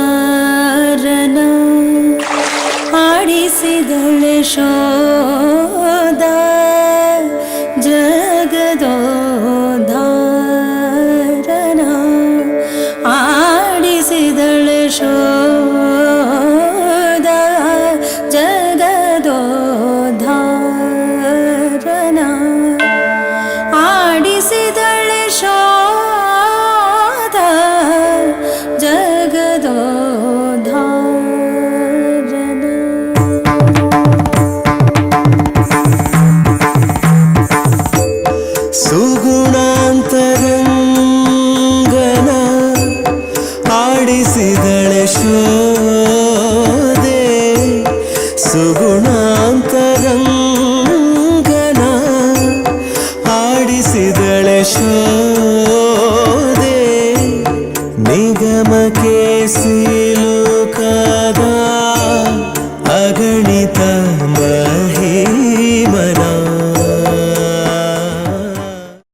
ಜಗದೋದ್ಧಾರನ ಆಡಿಸಿದಳೆ ಶೋಧ ಜಗದೋದ್ಧಾರನ ಆಡಿಸಿದಳೆ ಶೋಧ ಜಗದೋದ್ಧಾರನ ಆಡಿಸಿದಳೆ ಶೋಧ ಜಗದೋದ್ಧಾರನ ಸುಗುಣಾಂತರಂಗನ ಆಡಿಸಿದಳೆ ಶೋಧೆ ಸುಗುಣಾಂತರಂಗನ ಆಡಿಸಿದಳೆ ಶೋಧೆ ನಿಗಮ ಕೇಸಿಲ